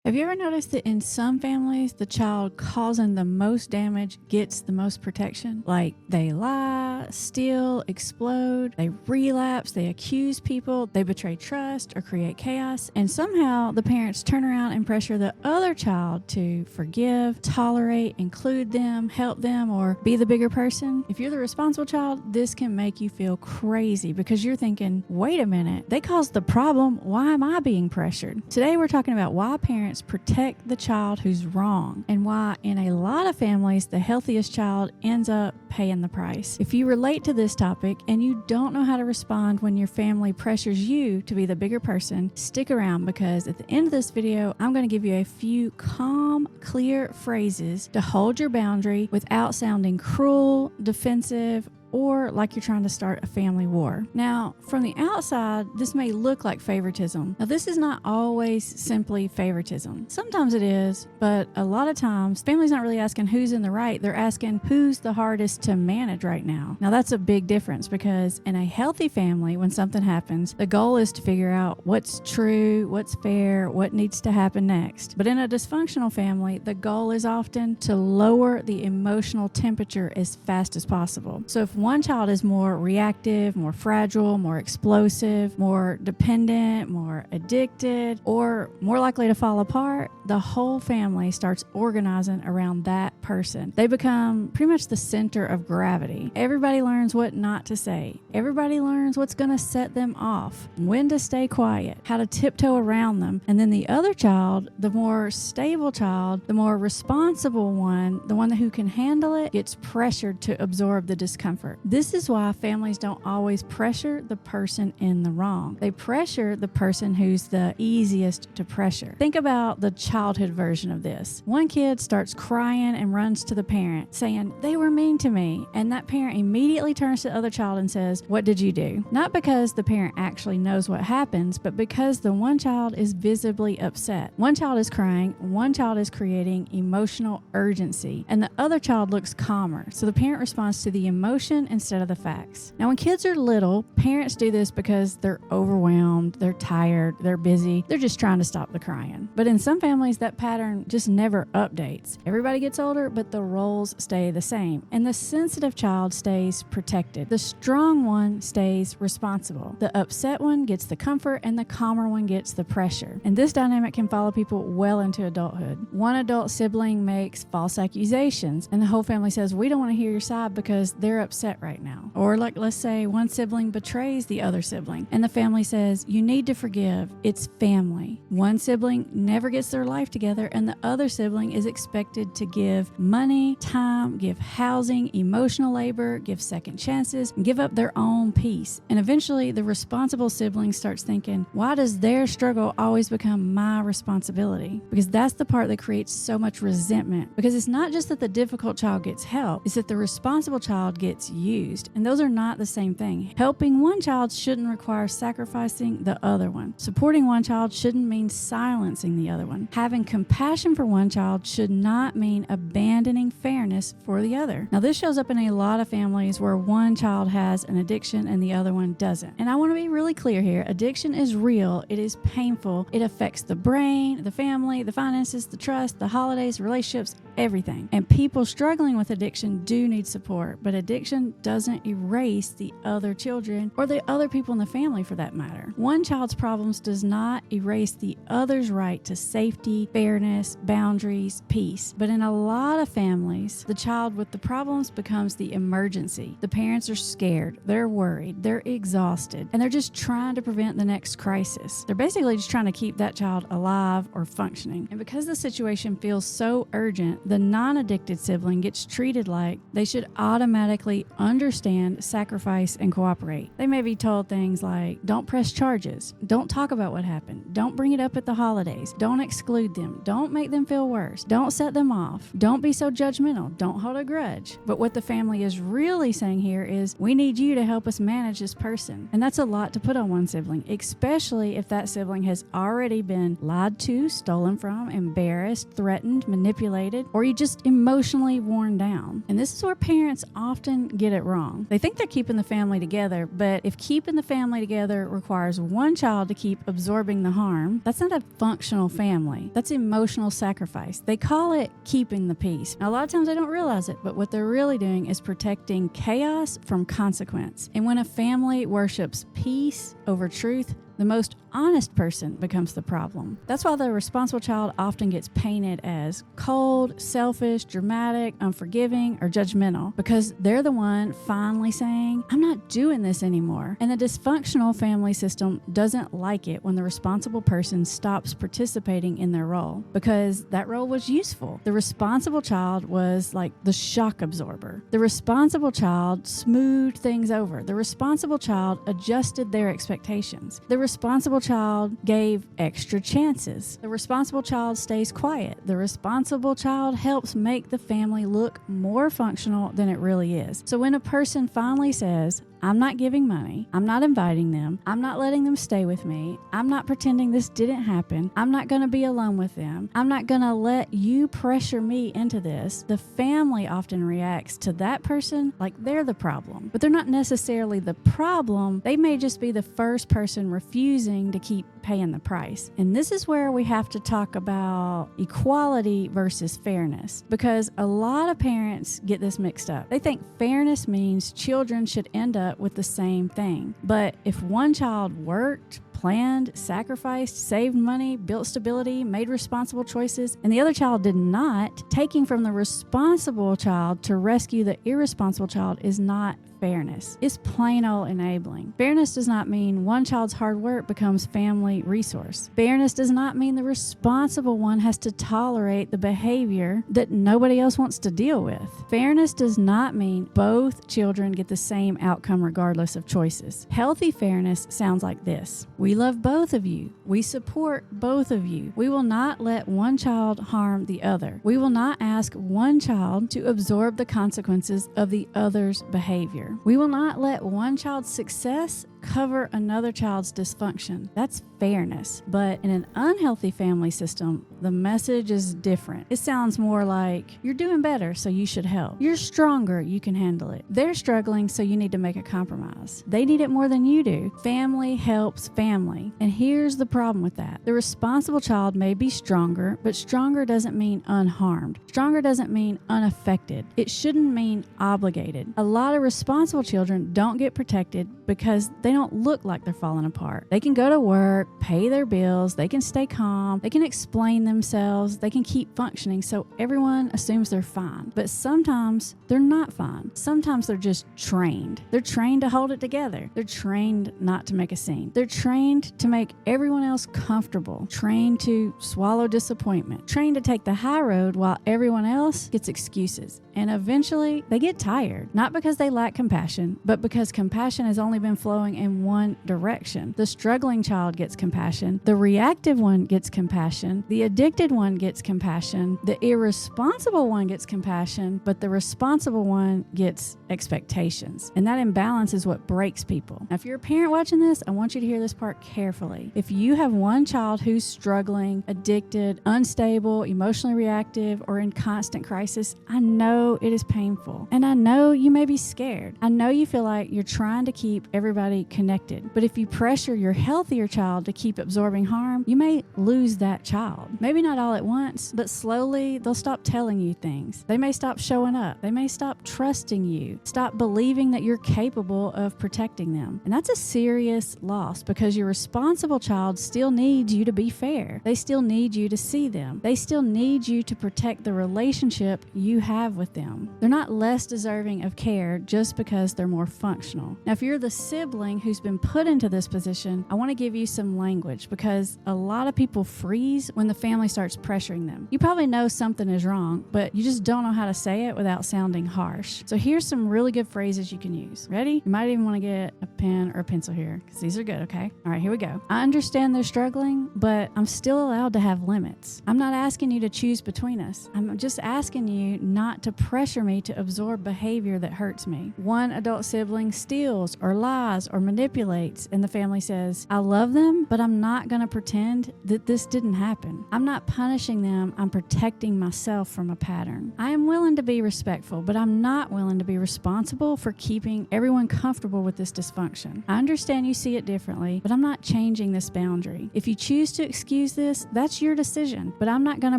Have you ever noticed that in some families, the child causing the most damage gets the most protection? Like they lie, steal, explode, they relapse, they accuse people, they betray trust or create chaos, and somehow the parents turn around and pressure the other child to forgive, tolerate, include them, help them, or be the bigger person. If you're the responsible child, this can make you feel crazy because you're thinking, wait a minute, they caused the problem. Why am I being pressured? Today we're talking about why parents protect the child who's wrong and why in a lot of families the healthiest child ends up paying the price. If you relate to this topic and you don't know how to respond when your family pressures you to be the bigger person, stick around because at the end of this video I'm going to give you a few calm, clear phrases to hold your boundary without sounding cruel, defensive, or like you're trying to start a family war. Now, from the outside, this may look like favoritism. Now, this is not always simply favoritism. Sometimes it is, but a lot of times, family's not really asking who's in the right. They're asking who's the hardest to manage right now. Now, that's a big difference because in a healthy family, when something happens, the goal is to figure out what's true, what's fair, what needs to happen next. But in a dysfunctional family, the goal is often to lower the emotional temperature as fast as possible. So if one child is more reactive, more fragile, more explosive, more dependent, more addicted, or more likely to fall apart, the whole family starts organizing around that person. They become pretty much the center of gravity. Everybody learns what not to say. Everybody learns what's going to set them off, when to stay quiet, how to tiptoe around them. And then the other child, the more stable child, the more responsible one, the one who can handle it, gets pressured to absorb the discomfort. This is why families don't always pressure the person in the wrong. They pressure the person who's the easiest to pressure. Think about the childhood version of this. One kid starts crying and runs to the parent saying, "They were mean to me." And that parent immediately turns to the other child and says, "What did you do?" Not because the parent actually knows what happens, but because the one child is visibly upset. One child is crying, one child is creating emotional urgency, and the other child looks calmer. So the parent responds to the emotion instead of the facts. Now, when kids are little, parents do this because they're overwhelmed, they're tired, they're busy, they're just trying to stop the crying. But in some families, that pattern just never updates. Everybody gets older, but the roles stay the same, and the sensitive child stays protected. The strong one stays responsible. The upset one gets the comfort, and the calmer one gets the pressure. And this dynamic can follow people well into adulthood. One adult sibling makes false accusations, and the whole family says, "We don't want to hear your side because they're upset right now." Or like, let's say one sibling betrays the other sibling and the family says, "You need to forgive. It's family." One sibling never gets their life together and the other sibling is expected to give money, time, give housing, emotional labor, give second chances, and give up their own peace. And eventually the responsible sibling starts thinking, why does their struggle always become my responsibility? Because that's the part that creates so much resentment. Because it's not just that the difficult child gets help, it's that the responsible child gets used. And those are not the same thing. Helping one child shouldn't require sacrificing the other one. Supporting one child shouldn't mean silencing the other one. Having compassion for one child should not mean abandoning fairness for the other. Now, this shows up in a lot of families where one child has an addiction and the other one doesn't. And I want to be really clear here. Addiction is real. It is painful. It affects the brain, the family, the finances, the trust, the holidays, relationships, everything. And people struggling with addiction do need support, but addiction doesn't erase the other children or the other people in the family for that matter. One child's problems does not erase the other's right to safety, fairness, boundaries, peace. But in a lot of families, the child with the problems becomes the emergency. The parents are scared, they're worried, they're exhausted, and they're just trying to prevent the next crisis. They're basically just trying to keep that child alive or functioning. And because the situation feels so urgent, the non-addicted sibling gets treated like they should automatically understand, sacrifice, and cooperate. They may be told things like, don't press charges, don't talk about what happened, don't bring it up at the holidays, don't exclude them, don't make them feel worse, don't set them off, don't be so judgmental, don't hold a grudge. But what the family is really saying here is, we need you to help us manage this person. And that's a lot to put on one sibling, especially if that sibling has already been lied to, stolen from, embarrassed, threatened, manipulated, or you just emotionally worn down. And this is where parents often get get it wrong. They think they're keeping the family together, but if keeping the family together requires one child to keep absorbing the harm, that's not a functional family. That's emotional sacrifice. They call it keeping the peace. Now, a lot of times they don't realize it, but what they're really doing is protecting chaos from consequence. And when a family worships peace over truth, the most honest person becomes the problem. That's why the responsible child often gets painted as cold, selfish, dramatic, unforgiving, or judgmental, because they're the one finally saying, I'm not doing this anymore. And the dysfunctional family system doesn't like it when the responsible person stops participating in their role, because that role was useful. The responsible child was like the shock absorber. The responsible child smoothed things over. The responsible child adjusted their expectations. The responsible child gave extra chances. The responsible child stays quiet. The responsible child helps make the family look more functional than it really is. So when a person finally says, I'm not giving money, I'm not inviting them, I'm not letting them stay with me, I'm not pretending this didn't happen, I'm not going to be alone with them, I'm not going to let you pressure me into this, the family often reacts to that person like they're the problem. But they're not necessarily the problem. They may just be the first person refusing to keep paying the price. And this is where we have to talk about equality versus fairness, because a lot of parents get this mixed up. They think fairness means children should end up with the same thing. But if one child worked, planned, sacrificed, saved money, built stability, made responsible choices, and the other child did not, taking from the responsible child to rescue the irresponsible child is not fairness. It's plain old enabling. Fairness does not mean one child's hard work becomes family resource. Fairness does not mean the responsible one has to tolerate the behavior that nobody else wants to deal with. Fairness does not mean both children get the same outcome regardless of choices. Healthy fairness sounds like this. We love both of you. We support both of you. We will not let one child harm the other. We will not ask one child to absorb the consequences of the other's behavior. We will not let one child's success cover another child's dysfunction. That's fairness. But in an unhealthy family system, the message is different. It sounds more like, you're doing better, so you should help. You're stronger, you can handle it. They're struggling, so you need to make a compromise. They need it more than you do. Family helps family. And here's the problem with that. The responsible child may be stronger, but stronger doesn't mean unharmed. Stronger doesn't mean unaffected. It shouldn't mean obligated. A lot of responsible children don't get protected because they don't look like they're falling apart. They can go to work, pay their bills, they can stay calm, they can explain themselves, they can keep functioning, so everyone assumes they're fine. But sometimes they're not fine. Sometimes they're just trained. They're trained to hold it together. They're trained not to make a scene. They're trained to make everyone else comfortable, trained to swallow disappointment, trained to take the high road while everyone else gets excuses. And eventually they get tired, not because they lack compassion, but because compassion has only been flowing in one direction. The struggling child gets compassion. The reactive one gets compassion. The addicted one gets compassion. The irresponsible one gets compassion, but the responsible one gets expectations. And that imbalance is what breaks people. Now, if you're a parent watching this, I want you to hear this part carefully. If you have one child who's struggling, addicted, unstable, emotionally reactive, or in constant crisis, I know it is painful. And I know you may be scared. I know you feel like you're trying to keep everybody connected. But if you pressure your healthier child to keep absorbing harm, you may lose that child. Maybe not all at once, but slowly they'll stop telling you things. They may stop showing up. They may stop trusting you, stop believing that you're capable of protecting them. And that's a serious loss, because your responsible child still needs you to be fair. They still need you to see them. They still need you to protect the relationship you have with them. They're not less deserving of care just because they're more functional. Now, if you're the sibling who's been put into this position, I want to give you some language, because a lot of people freeze when the family starts pressuring them. You probably know something is wrong, but you just don't know how to say it without sounding harsh. So here's some really good phrases you can use. Ready? You might even want to get a pen or a pencil here, because these are good, okay? All right. right, here we go. I understand they're struggling, but I'm still allowed to have limits. I'm not asking you to choose between us. I'm just asking you not to pressure me to absorb behavior that hurts me. One adult sibling steals or lies or manipulates, and the family says, I love them, but I'm not going to pretend that this didn't happen. I'm not punishing them. I'm protecting myself from a pattern. I am willing to be respectful, but I'm not willing to be responsible for keeping everyone comfortable with this dysfunction. I understand you see it differently, but I'm not changing this boundary. If you choose to excuse this, that's your decision, but I'm not going to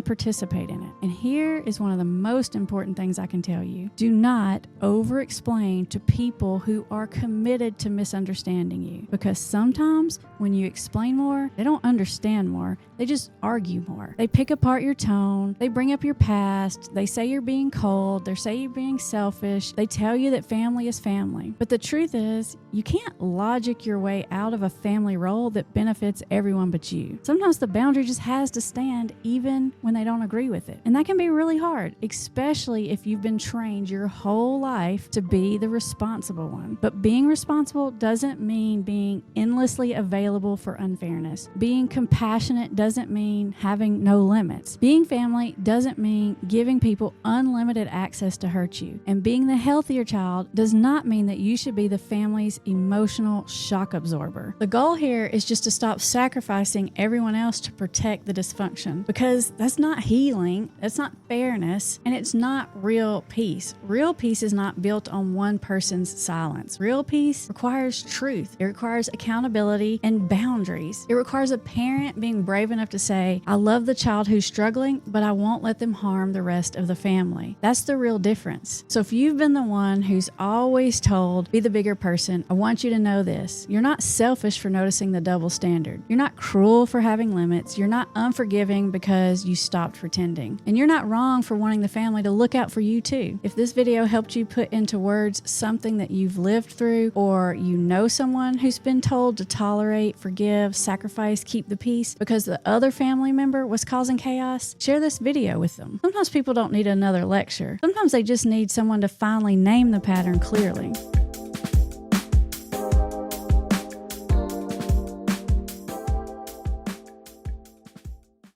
participate in it. And here is one of the most important things I can tell you. Do not over-explain to people who are committed to misunderstanding you, because sometimes when you explain more, they don't understand more. They just argue more. They pick apart your tone. They bring up your past. They say you're being cold. They say you're being selfish. They tell you that family is family. But the truth is, you can't logic your way out of a family role that benefits everyone but you. Sometimes the boundary just has to stand even when they don't agree with it. And that can be really hard, especially if you've been trained your whole life to be the responsible one. But being responsible doesn't mean being endlessly available for unfairness. Being compassionate doesn't mean having no limits. Being family doesn't mean giving people unlimited access to hurt you. And being the healthier child does not mean that you should be the family's emotional shock absorber. The goal here is just to stop sacrificing everyone else to protect the dysfunction, because that's not healing, that's not fairness, and it's not real peace. Real peace is not built on one person's silence. Real peace requires truth. It requires accountability and boundaries. It requires a parent being brave enough to say, I love the child who's struggling, but I won't let them harm the rest of the family. That's the real difference. So if you've been the one who's always told, be the bigger person, I want you to know this. You're not selfish for noticing the double standard. You're not cruel for having limits. You're not unforgiving because you stopped pretending. And you're not wrong for wanting the family to look out for you too. If this video helped you put into words something that you've lived through, or you know someone who's been told to tolerate, forgive, sacrifice, keep the peace because the other family member was causing chaos, share this video with them. Sometimes people don't need another lecture. Sometimes they just need someone to finally name the pattern clearly.